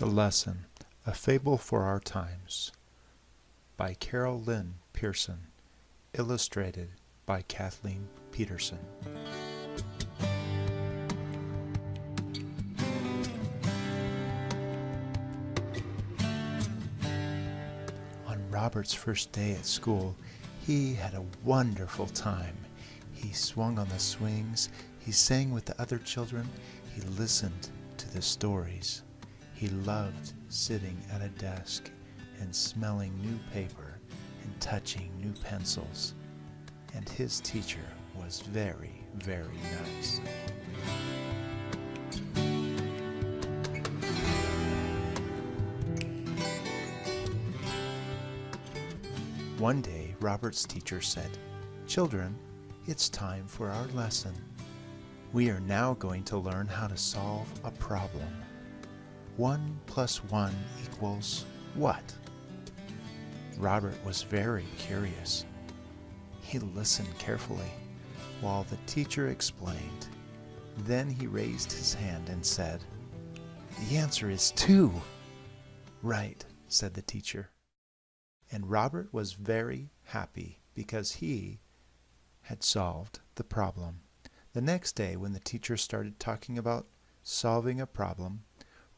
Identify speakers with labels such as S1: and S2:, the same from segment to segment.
S1: The Lesson, A Fable for Our Times, by Lynn Pearson, illustrated by Kathleen Peterson. On Robert's first day at school, he had a wonderful time. He swung on the swings, he sang with the other children, he listened to the stories. He loved sitting at a desk and smelling new paper and touching new pencils. And his teacher was very, very nice. One day, Robert's teacher said, "Children, it's time for our lesson. We are now going to learn how to solve a problem. 1 + 1 equals what?" Robert was very curious. He listened carefully while the teacher explained. Then he raised his hand and said, "The answer is 2. "Right," said the teacher. And Robert was very happy because he had solved the problem. The next day, when the teacher started talking about solving a problem,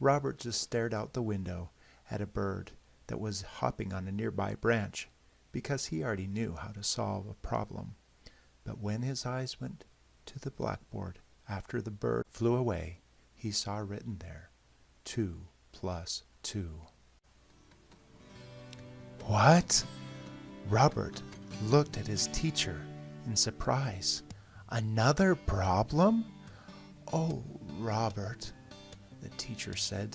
S1: Robert just stared out the window at a bird that was hopping on a nearby branch because he already knew how to solve a problem. But when his eyes went to the blackboard after the bird flew away, he saw written there, 2 + 2. What? Robert looked at his teacher in surprise. Another problem? "Oh, Robert," the teacher said,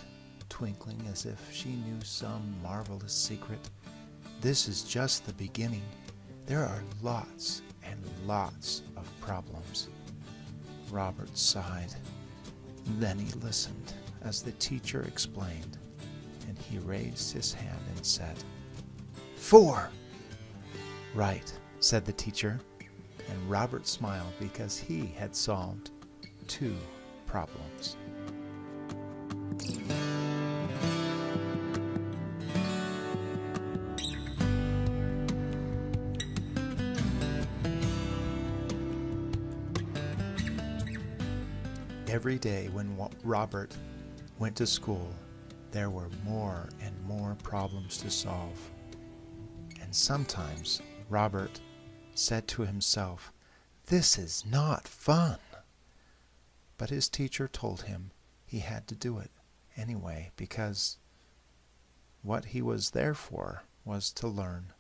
S1: twinkling as if she knew some marvelous secret, "this is just the beginning. There are lots and lots of problems." Robert sighed. Then he listened as the teacher explained, and he raised his hand and said, 4. "Right," said the teacher, and Robert smiled because he had solved 2 problems. Every day when Robert went to school, there were more and more problems to solve. And sometimes Robert said to himself, "This is not fun." But his teacher told him he had to do it anyway because what he was there for was to learn.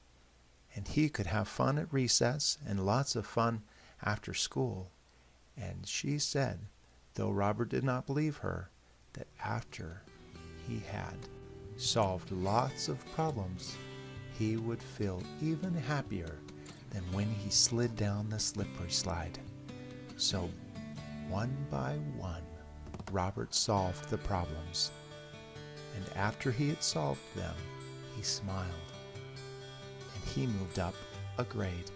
S1: And he could have fun at recess and lots of fun after school. And she said, though Robert did not believe her, that after he had solved lots of problems, he would feel even happier than when he slid down the slippery slide. So, one by one, Robert solved the problems. And after he had solved them, he smiled. And he moved up a grade.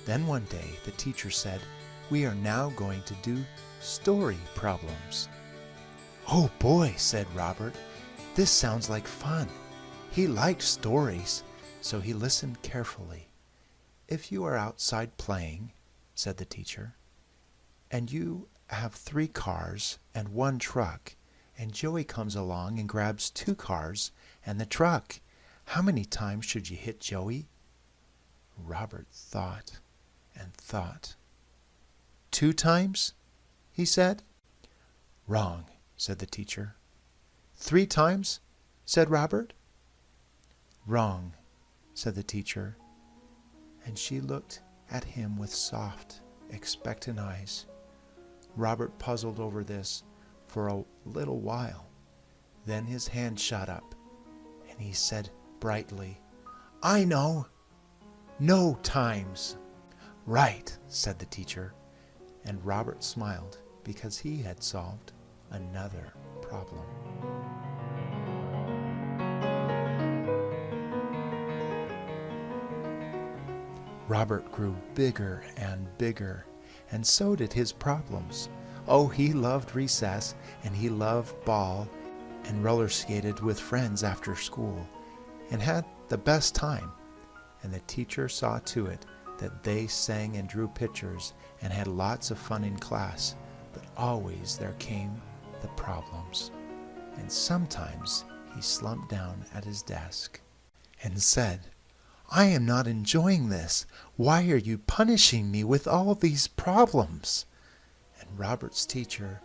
S1: Then one day, the teacher said, "We are now going to do story problems." "Oh boy," said Robert, "this sounds like fun." He liked stories, so he listened carefully. "If you are outside playing," said the teacher, "and you have 3 cars and 1 truck, and Joey comes along and grabs 2 cars and the truck, how many times should you hit Joey?" Robert thought and thought. 2 times, he said. "Wrong," said the teacher. 3 times, said Robert. "Wrong," said the teacher, and she looked at him with soft, expectant eyes. Robert puzzled over this for a little while. Then his hand shot up, and he said brightly, "I know! No times!" "Right," said the teacher, and Robert smiled because he had solved another problem. Robert grew bigger and bigger, and so did his problems. Oh, he loved recess, and he loved ball, and roller skated with friends after school and had the best time. And the teacher saw to it that they sang and drew pictures and had lots of fun in class, but always there came the problems. And sometimes he slumped down at his desk and said, "I am not enjoying this. Why are you punishing me with all these problems?" And Robert's teacher,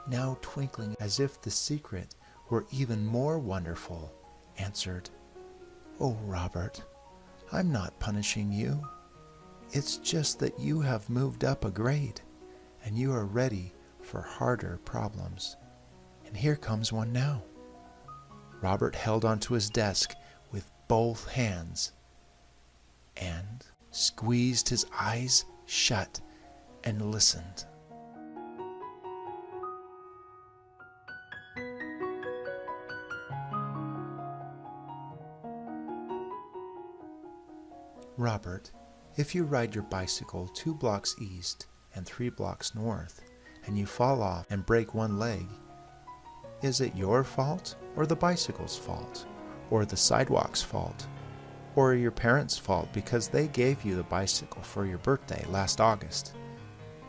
S1: now twinkling as if the secret were even more wonderful, answered, "Oh, Robert, I'm not punishing you. It's just that you have moved up a grade, and you are ready for harder problems. And here comes one now." Robert held onto his desk with both hands and squeezed his eyes shut and listened. "Robert, if you ride your bicycle 2 blocks east and 3 blocks north, and you fall off and break one leg, is it your fault or the bicycle's fault, or the sidewalk's fault, or your parents' fault because they gave you the bicycle for your birthday last August?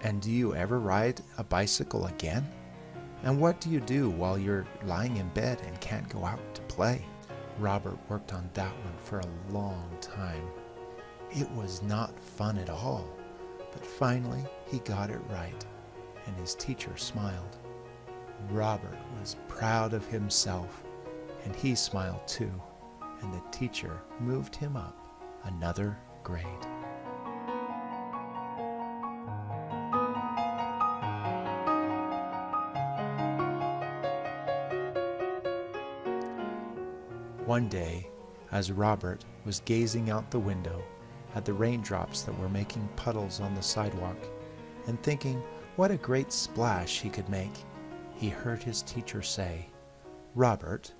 S1: And do you ever ride a bicycle again? And what do you do while you're lying in bed and can't go out to play?" Robert worked on that one for a long time. It was not fun at all, but finally he got it right, and his teacher smiled. Robert was proud of himself, and he smiled too, and the teacher moved him up another grade. One day, as Robert was gazing out the window at the raindrops that were making puddles on the sidewalk, and thinking what a great splash he could make, he heard his teacher say, "Robert,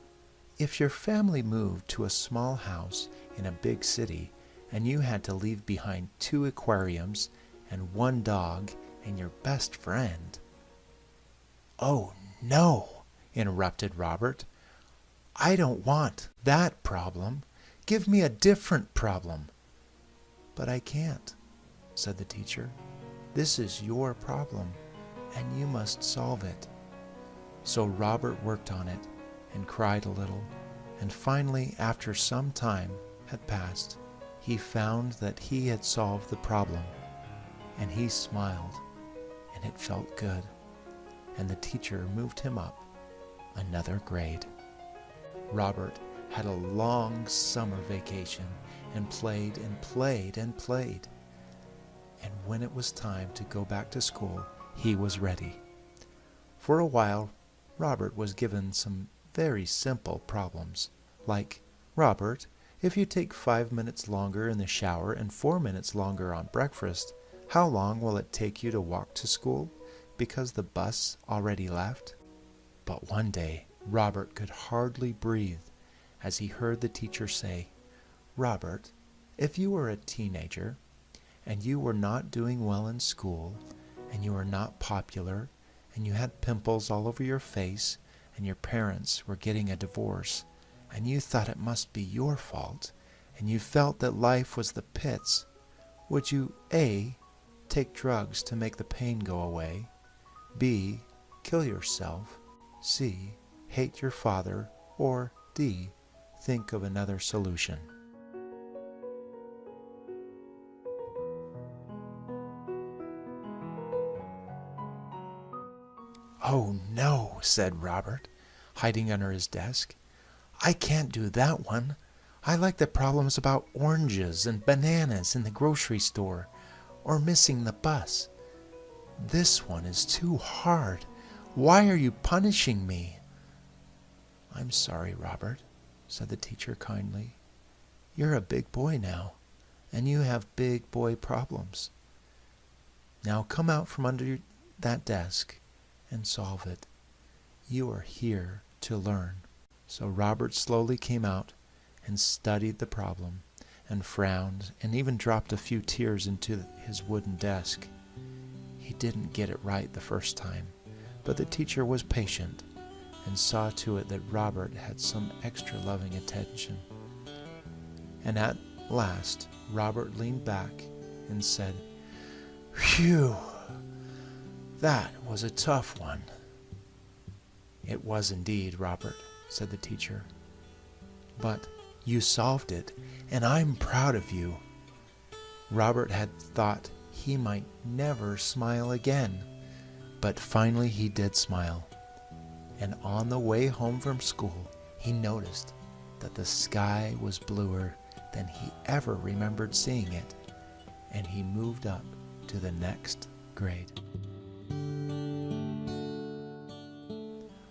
S1: if your family moved to a small house in a big city, and you had to leave behind 2 aquariums and 1 dog and your best friend—" "Oh, no," interrupted Robert. "I don't want that problem. Give me a different problem." "But I can't," said the teacher. "This is your problem, and you must solve it." So Robert worked on it and cried a little, and finally, after some time had passed, he found that he had solved the problem, and he smiled, and it felt good, and the teacher moved him up another grade. Robert had a long summer vacation and played and played and played. And when it was time to go back to school, he was ready. For a while, Robert was given some very simple problems, like, "Robert, if you take 5 minutes longer in the shower and 4 minutes longer on breakfast, how long will it take you to walk to school because the bus already left?" But one day, Robert could hardly breathe as he heard the teacher say, "Robert, if you were a teenager and you were not doing well in school and you were not popular and you had pimples all over your face and your parents were getting a divorce and you thought it must be your fault and you felt that life was the pits, would you A, take drugs to make the pain go away, B, kill yourself, C, hate your father, or D, think of another solution?" "Oh, no," said Robert, hiding under his desk. "I can't do that one. I like the problems about oranges and bananas in the grocery store, or missing the bus. This one is too hard. Why are you punishing me?" "I'm sorry, Robert," said the teacher kindly. "You're a big boy now, and you have big boy problems. Now come out from under that desk and solve it. You are here to learn." So Robert slowly came out and studied the problem and frowned and even dropped a few tears into his wooden desk. He didn't get it right the first time, but the teacher was patient, and saw to it that Robert had some extra loving attention. And at last, Robert leaned back and said, "Phew, that was a tough one." "It was indeed, Robert," said the teacher. "But you solved it, and I'm proud of you." Robert had thought he might never smile again, but finally he did smile. And on the way home from school, he noticed that the sky was bluer than he ever remembered seeing it, and he moved up to the next grade.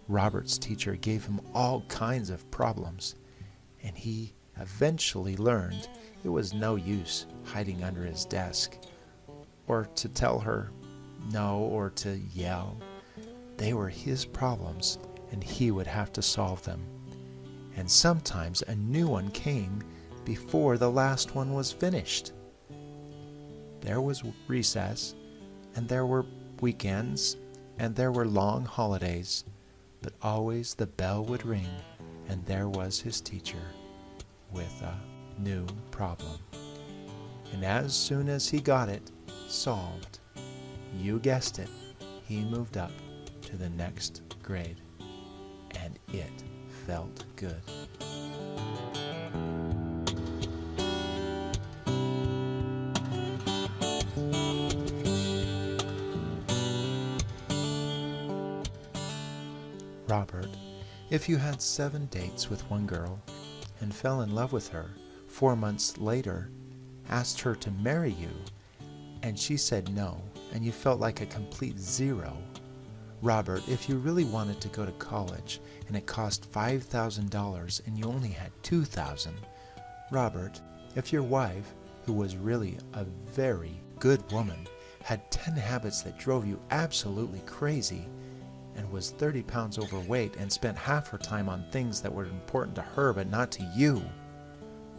S1: Robert's teacher gave him all kinds of problems, and he eventually learned it was no use hiding under his desk, or to tell her no, or to yell. They were his problems, and he would have to solve them. And sometimes a new one came before the last one was finished. There was recess, and there were weekends, and there were long holidays, but always the bell would ring, and there was his teacher with a new problem. And as soon as he got it solved, you guessed it, he moved up to the next grade, and it felt good. Robert, if you had 7 dates with one girl and fell in love with her, 4 months later asked her to marry you, and she said no, and you felt like a complete zero. Robert, if you really wanted to go to college and it cost $5,000 and you only had $2,000. Robert, if your wife, who was really a very good woman, had 10 habits that drove you absolutely crazy, and was 30 pounds overweight and spent half her time on things that were important to her but not to you.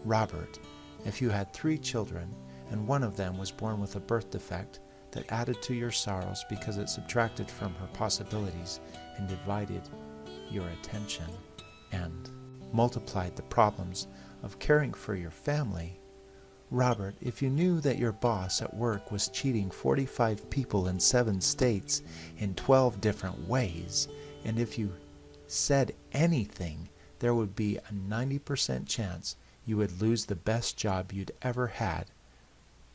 S1: Robert, if you had 3 children and one of them was born with a birth defect that added to your sorrows because it subtracted from her possibilities and divided your attention and multiplied the problems of caring for your family. Robert, if you knew that your boss at work was cheating 45 people in 7 states in 12 different ways, and if you said anything, there would be a 90% chance you would lose the best job you'd ever had.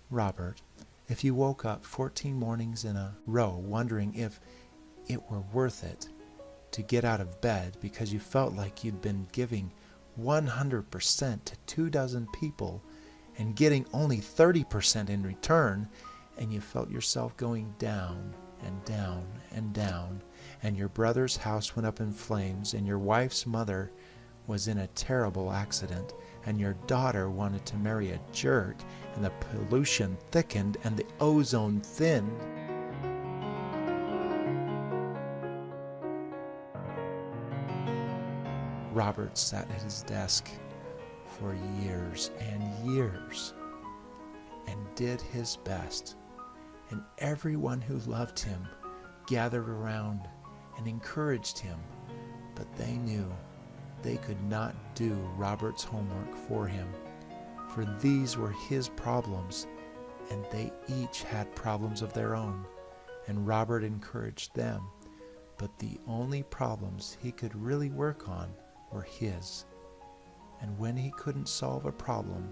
S1: Robert, if you woke up 14 mornings in a row wondering if it were worth it to get out of bed because you felt like you'd been giving 100% to 2 dozen people and getting only 30% in return, and you felt yourself going down and down and down, and your brother's house went up in flames, and your wife's mother was in a terrible accident, and your daughter wanted to marry a jerk, and the pollution thickened and the ozone thinned. Robert sat at his desk for years and years and did his best, and everyone who loved him gathered around and encouraged him, but they knew they could not do Robert's homework for him, for these were his problems, and they each had problems of their own, and Robert encouraged them, but the only problems he could really work on were his. And when he couldn't solve a problem,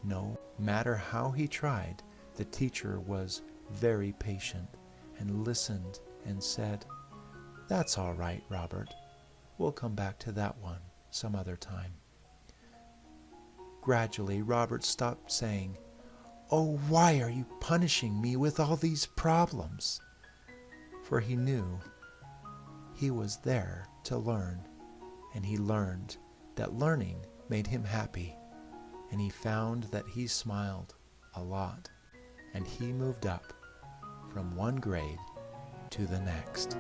S1: no matter how he tried, the teacher was very patient and listened and said, "That's all right, Robert. We'll come back to that one some other time." Gradually, Robert stopped saying, "Oh, why are you punishing me with all these problems?" For he knew he was there to learn, and he learned that learning made him happy, and he found that he smiled a lot, and he moved up from one grade to the next.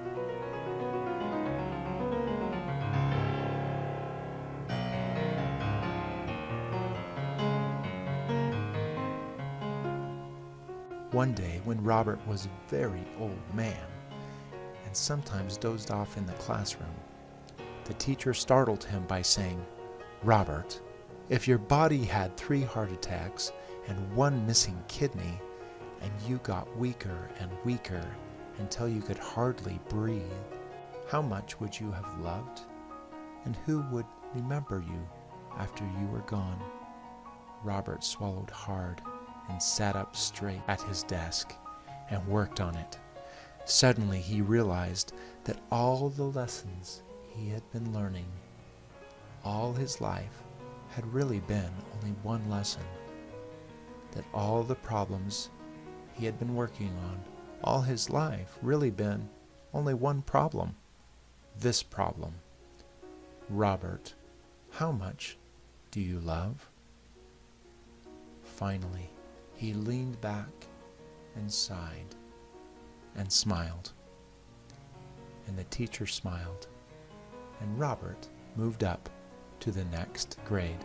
S1: One day, when Robert was a very old man and sometimes dozed off in the classroom, The teacher startled him by saying, "Robert, if your body had 3 heart attacks and 1 missing kidney, and you got weaker and weaker until you could hardly breathe, how much would you have loved? And who would remember you after you were gone?" Robert swallowed hard and sat up straight at his desk and worked on it. Suddenly he realized that all the lessons he had been learning all his life had really been only one lesson. That all the problems he had been working on all his life really been only one problem. This problem. Robert, how much do you love? Finally, he leaned back and sighed and smiled. And the teacher smiled, and Robert moved up to the next grade.